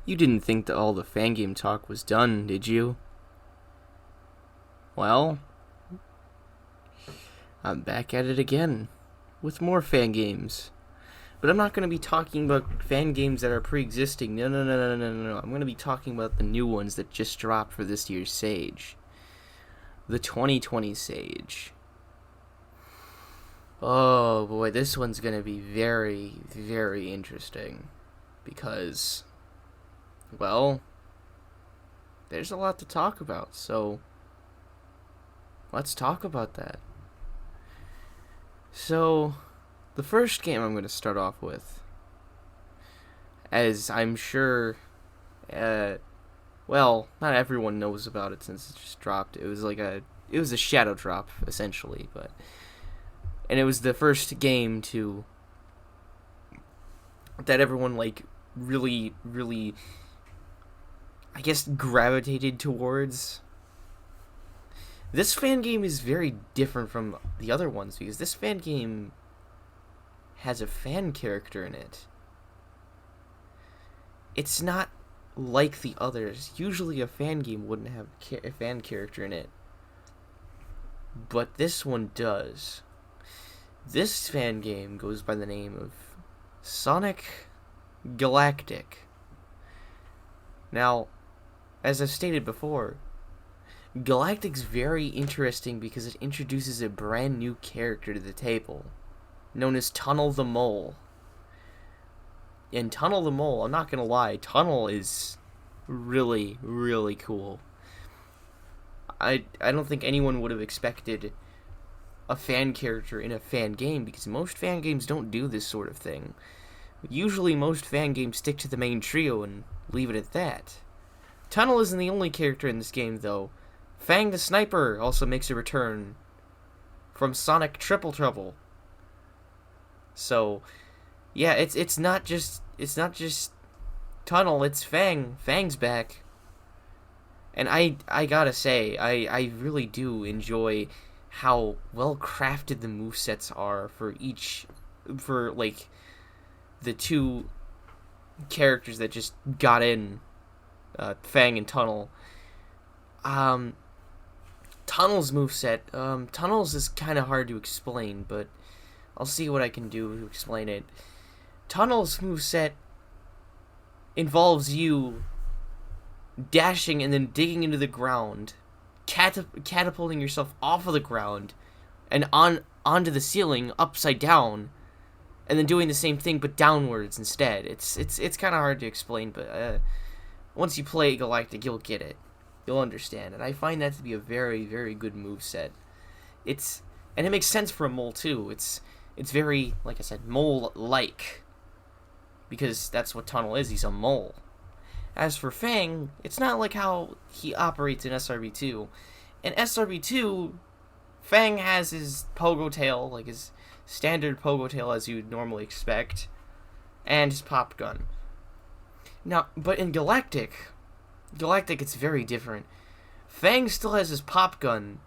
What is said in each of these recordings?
You didn't think that all the fangame talk was done, did you? Well, I'm back at it again with more fangames. But I'm not going to be talking about fan games that are pre-existing. No. I'm going to be talking about the new ones that just dropped for this year's Sage. The 2020 Sage. Oh boy, this one's going to be very, very interesting. Because, well, there's a lot to talk about, so let's talk about that. So, the first game I'm going to start off with, as I'm sure, well, not everyone knows about it since it just dropped. It was a shadow drop, essentially, and it was the first game that everyone, really, really, I guess, gravitated towards. This fan game is very different from the other ones because this fan game has a fan character in it. It's not like the others. Usually a fan game wouldn't have a fan character in it. But this one does. This fan game goes by the name of Sonic Galactic. Now, as I've stated before, Galactic's very interesting because it introduces a brand new character to the table, known as Tunnel the Mole. And Tunnel the Mole, I'm not gonna lie, Tunnel is really, really cool. I don't think anyone would have expected a fan character in a fan game because most fan games don't do this sort of thing. Usually most fan games stick to the main trio and leave it at that. Tunnel isn't the only character in this game though. Fang the Sniper also makes a return from Sonic Triple Trouble. So, yeah, it's not just Tunnel, it's Fang. Fang's back. And I gotta say, I really do enjoy how well crafted the movesets are for the two characters that just got in, Fang and Tunnel. Tunnel's moveset, Tunnel's is kind of hard to explain, but I'll see what I can do to explain it. Tunnel's moveset involves you dashing and then digging into the ground, catapulting yourself off of the ground and onto the ceiling upside down, and then doing the same thing but downwards instead. It's kind of hard to explain, but once you play Galactic, you'll get it. You'll understand, and I find that to be a very, very good moveset. And it makes sense for a mole too. It's very, like I said, mole-like, because that's what Tunnel is. He's a mole. As for Fang, it's not like how he operates in SRB2. In SRB2, Fang has his pogo tail, like his standard pogo tail as you'd normally expect, and his pop gun. Now, but in Galactic, it's very different. Fang still has his pop gun,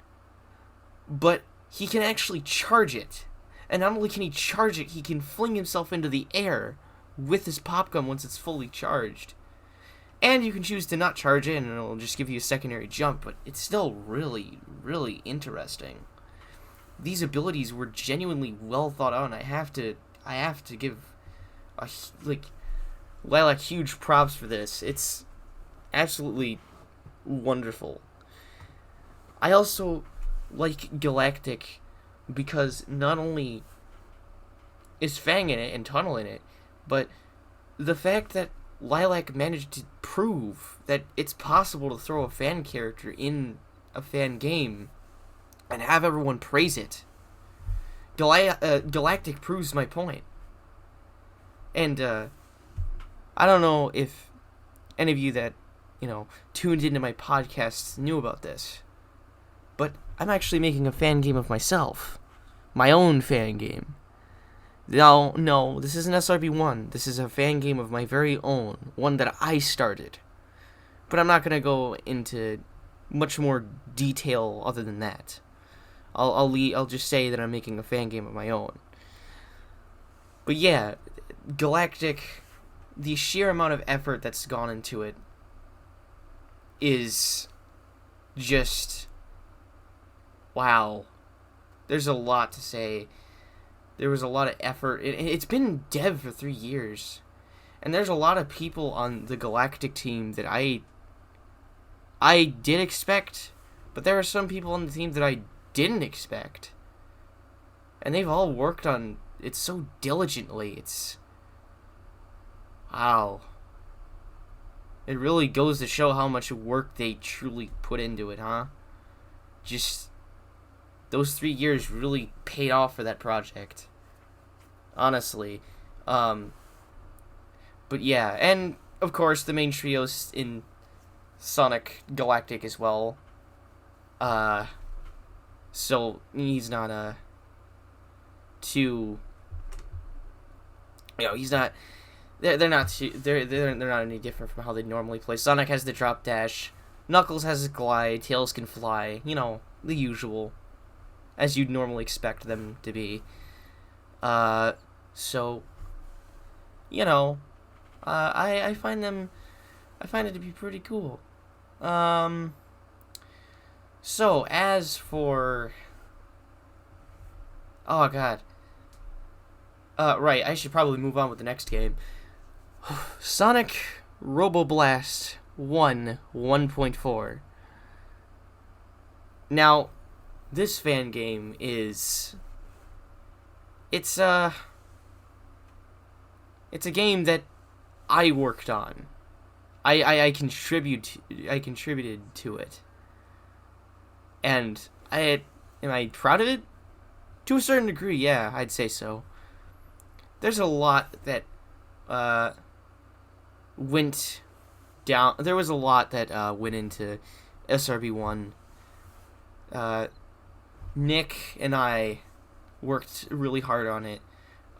but he can actually charge it. And not only can he charge it, he can fling himself into the air with his pop gun once it's fully charged. And you can choose to not charge it, and it'll just give you a secondary jump, but it's still really, really interesting. These abilities were genuinely well thought out, and I have to give Lilac huge props for this. It's absolutely wonderful. I also like Galactic because not only is Fang in it and Tunnel in it, but the fact that Lilac managed to prove that it's possible to throw a fan character in a fan game and have everyone praise it. Galactic proves my point. And I don't know if any of you that tuned into my podcasts knew about this, but I'm actually making a fan game of myself. My own fan game. No, this isn't SRB1. This is a fan game of my very own, one that I started. But I'm not going to go into much more detail other than that. I'll just say that I'm making a fan game of my own. But yeah, Galactic the sheer amount of effort that's gone into it is just wow. There's a lot to say. There was a lot of effort. It's been dev for 3 years. And there's a lot of people on the Galactic team that I did expect, but there are some people on the team that I didn't expect. And they've all worked on it so diligently. It's wow. It really goes to show how much work they truly put into it, huh? Just those 3 years really paid off for that project. Honestly. But yeah, and of course the main trio's in Sonic Galactic as well. So he's not too, he's not they're not too, they're not any different from how they normally play. Sonic has the drop dash, Knuckles has his glide, Tails can fly, the usual as you'd normally expect them to be. So I find it to be pretty cool. So as for, oh god, right, I should probably move on with the next game. Sonic Roboblast 1.4. Now, this fan game is, it's a game that I worked on. I contributed to it. And am I proud of it? To a certain degree, yeah, I'd say so. There's a lot that went down. There was a lot that went into SRB1. Nick and I worked really hard on it.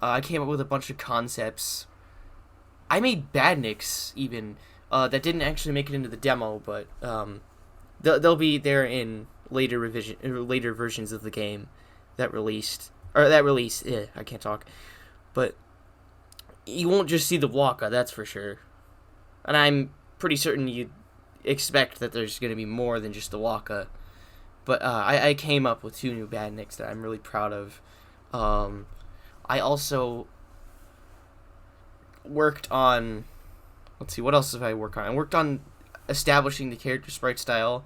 I came up with a bunch of concepts. I made badniks even that didn't actually make it into the demo, but they'll be there in later versions of the game that released. I can't talk, but you won't just see the Waka, that's for sure. And I'm pretty certain you'd expect that there's going to be more than just the Waka. But I came up with 2 new badniks that I'm really proud of. I also worked on, let's see, what else have I worked on? I worked on establishing the character sprite style.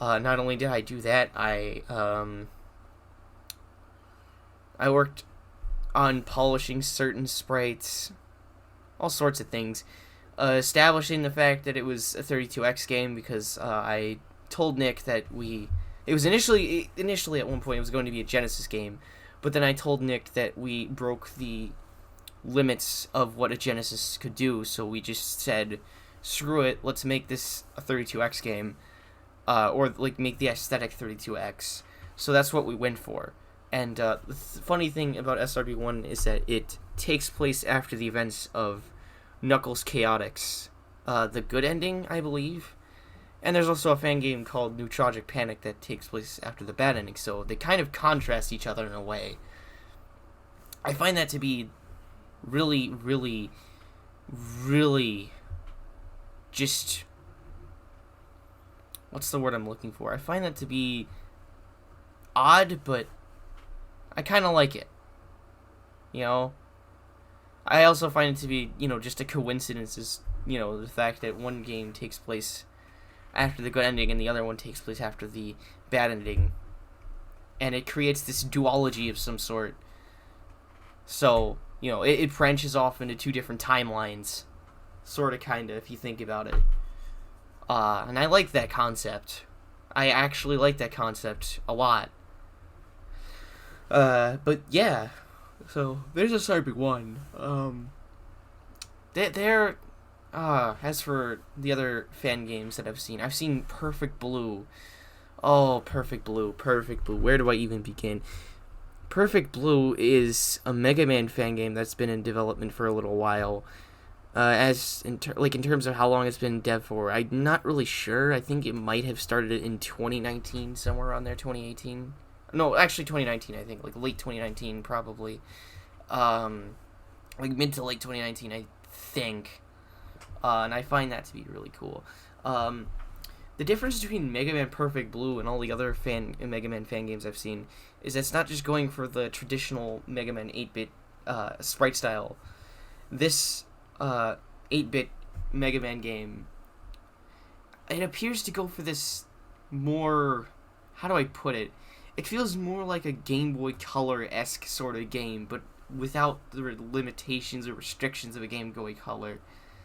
Not only did I do that, I worked on polishing certain sprites, all sorts of things. Establishing the fact that it was a 32X game because I told Nick that it was initially at one point it was going to be a Genesis game, but then I told Nick that we broke the limits of what a Genesis could do, so we just said, screw it, let's make this a 32X game, or make the aesthetic 32X. So that's what we went for. And the funny thing about SRB1 is that it takes place after the events of Knuckles Chaotix, the good ending, I believe. And there's also a fan game called New Tragic Panic that takes place after the bad ending, so they kind of contrast each other in a way. I find that to be really, really, really just, what's the word I'm looking for? I find that to be odd, but I kind of like it. I also find it to be, just a coincidence, is, the fact that one game takes place after the good ending and the other one takes place after the bad ending. And it creates this duology of some sort. So, it branches off into 2 different timelines. Sort of, kind of, if you think about it. And I like that concept. I actually like that concept a lot. But yeah. So, there's SRB1. As for the other fan games that I've seen Perfect Blue. Oh, Perfect Blue. Where do I even begin? Perfect Blue is a Mega Man fan game that's been in development for a little while. In terms of how long it's been in dev for, I'm not really sure. I think it might have started in 2019, somewhere around there, 2018. No, actually 2019, I think, late 2019, probably. Mid to late 2019, I think. And I find that to be really cool. The difference between Mega Man Perfect Blue and all the other Mega Man fan games I've seen is it's not just going for the traditional Mega Man 8-bit sprite style. This 8-bit Mega Man game, it appears to go for this more, how do I put it? It feels more like a Game Boy Color-esque sort of game, but without the limitations or restrictions of a Game Boy Color.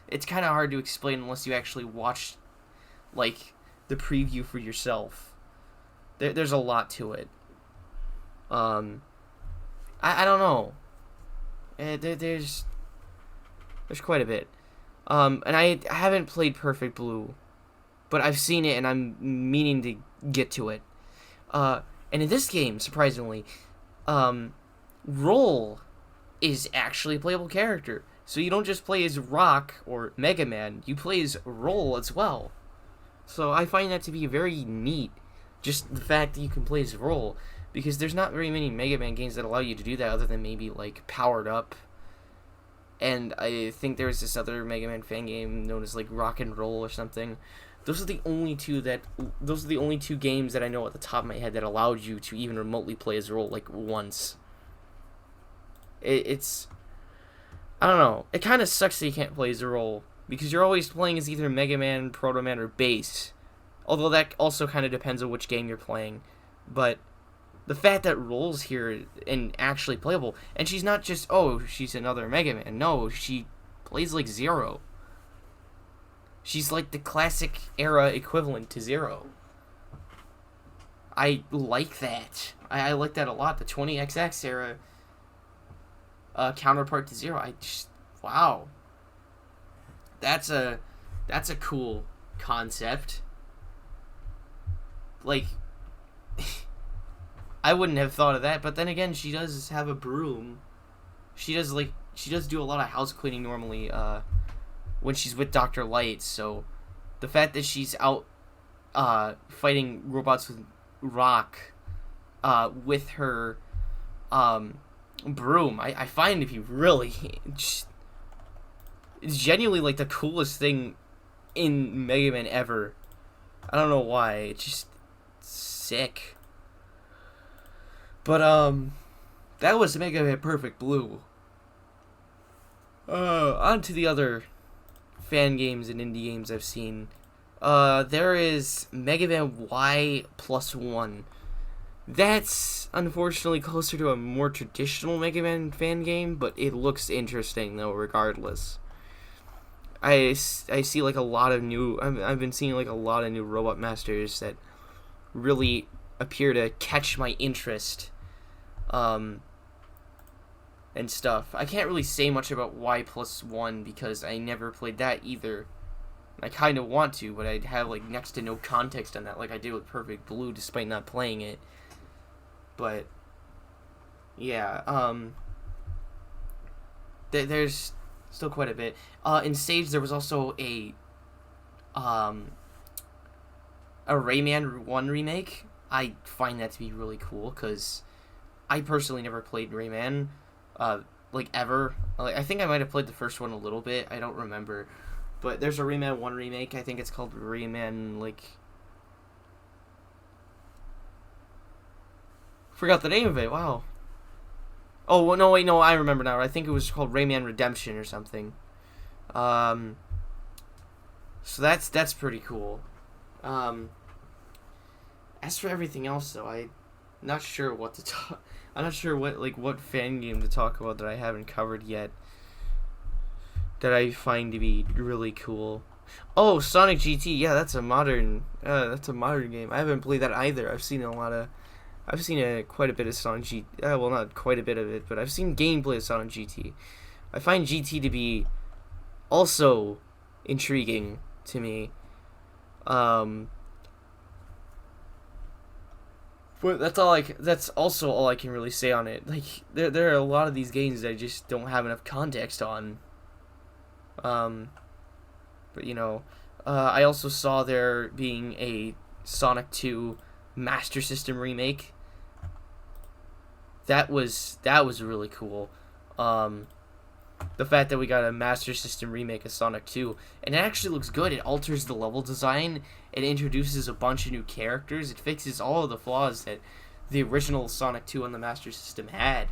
It's kind of hard to explain unless you actually watch, like, the preview for yourself. There's a lot to it. I don't know. There's quite a bit. And I haven't played Perfect Blue, but I've seen it and I'm meaning to get to it. And in this game, surprisingly, Roll is actually a playable character. So you don't just play as Rock or Mega Man, you play as Roll as well. So I find that to be very neat, just the fact that you can play as Roll, because there's not very many Mega Man games that allow you to do that other than maybe, like, Powered Up. And I think there's this other Mega Man fan game known as, like, Rock and Roll or something. Those are the only two games that I know at the top of my head that allowed you to even remotely play as Roll, like, once. It's I don't know. It kind of sucks that you can't play as a Roll, because you're always playing as either Mega Man, Proto Man, or Bass. Although that also kind of depends on which game you're playing. But the fact that Roll's here and actually playable, and she's not just, oh, she's another Mega Man. No, she plays like Zero. She's like the classic era equivalent to Zero. I like that. I like that a lot. The 20XX era counterpart to Zero. Wow. That's a cool concept. Like, I wouldn't have thought of that, but then again, she does have a broom. She does do a lot of house cleaning normally, when she's with Dr. Light, so the fact that she's out, fighting robots with Rock, with her, broom, I find to be really, it's genuinely, like, the coolest thing in Mega Man ever. I don't know why, it's just sick. But, that was Mega Man Perfect Blue. On to the other fan games and indie games I've seen. There is Mega Man Y+1. That's unfortunately closer to a more traditional Mega Man fan game, but it looks interesting though, regardless. I see like a lot of new. I've been seeing like a lot of new Robot Masters that really appear to catch my interest. And stuff. I can't really say much about Y+1 because I never played that either. I kind of want to, but I'd have like next to no context on that, like I did with Perfect Blue, despite not playing it. But yeah, there's still quite a bit. In Stage, there was also a Rayman 1 remake. I find that to be really cool because I personally never played Rayman, like ever. Like, I think I might have played the first one a little bit. I don't remember. But there's a Rayman 1 remake. I think it's called Rayman, like... Forgot the name of it. Wow. Oh, no, wait, no, I remember now. I think it was called Rayman Redemption or something. So that's pretty cool. As for everything else, though, I'm not sure what to talk... I'm not sure what fan game to talk about that I haven't covered yet. That I find to be really cool. Oh, Sonic GT. Yeah, that's a modern game. I haven't played that either. I've seen quite a bit of Sonic GT. Well, not quite a bit of it, but I've seen gameplay of Sonic GT. I find GT to be also intriguing to me. But that's also all I can really say on it. Like, there are a lot of these games that I just don't have enough context on. But you know, I also saw there being a Sonic 2 Master System remake. That was really cool. the fact that we got a Master System remake of Sonic 2, and it actually looks good. It alters the level design, it introduces a bunch of new characters, it fixes all of the flaws that the original Sonic 2 on the Master System had.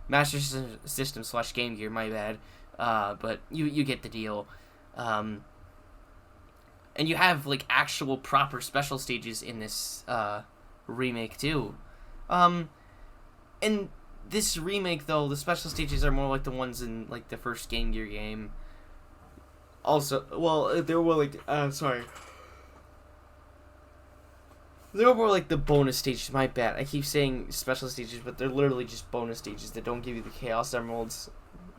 Master System / Game Gear, my bad. But you get the deal. And you have, like, actual proper special stages in this remake, too. And this remake, though, the special stages are more like the ones in, like, the first Game Gear game. Also, well, they were more like, they were more like the bonus stages, my bad. I keep saying special stages, but they're literally just bonus stages that don't give you the Chaos Emeralds.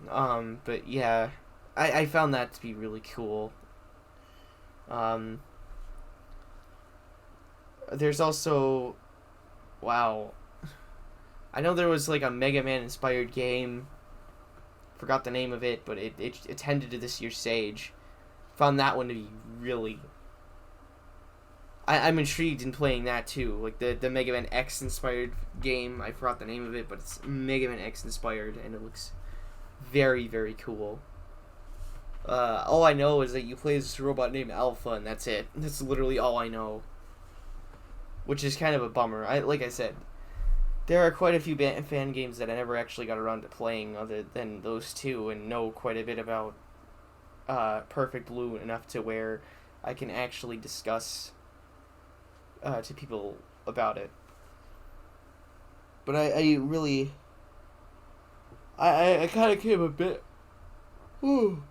But yeah, I found that to be really cool. There's also, wow, I know there was like a Mega Man inspired game, forgot the name of it, but it attended to this year's Sage. Found that one to be really, I'm intrigued in playing that too. Like the Mega Man X inspired game, I forgot the name of it, but it's Mega Man X inspired, and it looks very, very cool. All I know is that you play this robot named Alpha, and that's it. That's literally all I know. Which is kind of a bummer. Like I said, there are quite a few fan games that I never actually got around to playing other than those two, and know quite a bit about Perfect Blue enough to where I can actually discuss to people about it. But I really, I kind of came a bit, ooh.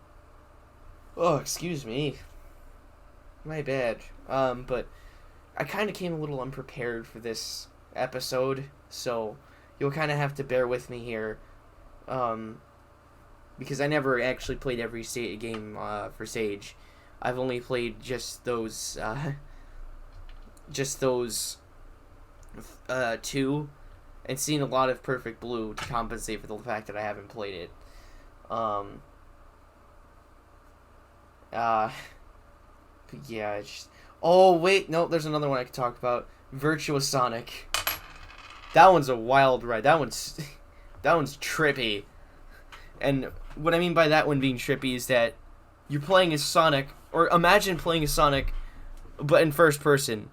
Oh, excuse me. My bad. But I kind of came a little unprepared for this episode, so you'll kind of have to bear with me here. Because I never actually played every game for Sage. I've only played just those two, and seen a lot of Perfect Blue to compensate for the fact that I haven't played it. But yeah, it's just, oh wait, no, there's another one I could talk about. Virtua Sonic. That one's a wild ride. That one's trippy. And what I mean by that one being trippy is that you're playing as Sonic, or imagine playing as Sonic, but in first person.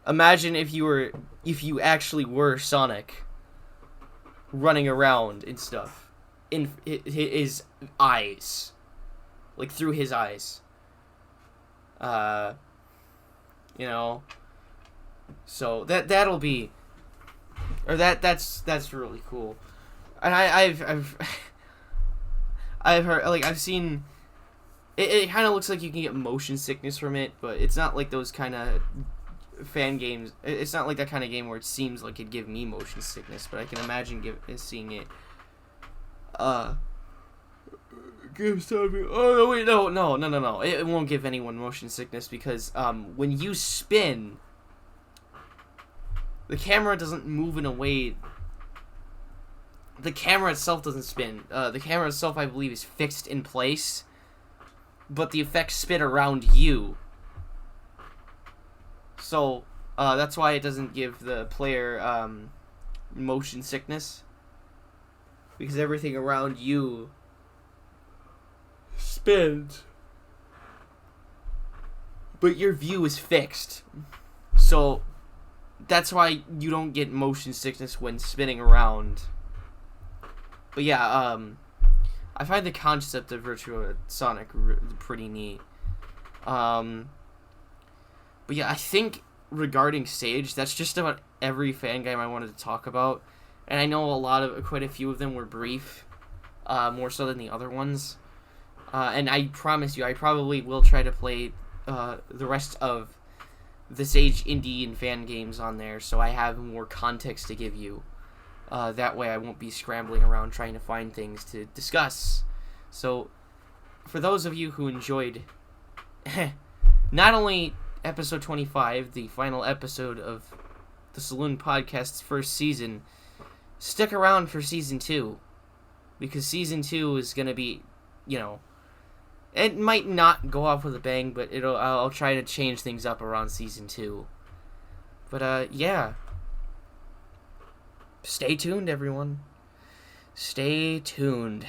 Imagine if you actually were Sonic, running around and stuff, in his eyes. Like, through his eyes. You know. So that'll be, or that's really cool. And I've heard, like, I've seen it kind of looks like you can get motion sickness from it, but it's not like those kind of fan games. It's not like that kind of game where it seems like it'd give me motion sickness, but I can imagine seeing it oh no, wait, no. It won't give anyone motion sickness because when you spin, the camera doesn't move in a way. The camera itself doesn't spin. The camera itself, I believe, is fixed in place, but the effects spin around you. So that's why it doesn't give the player motion sickness, because everything around you spins, but your view is fixed. So that's why you don't get motion sickness when spinning around. But yeah, I find the concept of Virtua Sonic pretty neat. But yeah, I think regarding Sage, that's just about every fan game I wanted to talk about. And I know quite a few of them were brief, more so than the other ones. And I promise you, I probably will try to play the rest of the Sage indie and fan games on there, so I have more context to give you. That way I won't be scrambling around trying to find things to discuss. So, for those of you who enjoyed not only episode 25, the final episode of the Saloon Podcast's first season, stick around for season 2. Because season 2 is going to be, it might not go off with a bang, but I'll try to change things up around season 2. But, yeah. Stay tuned, everyone. Stay tuned.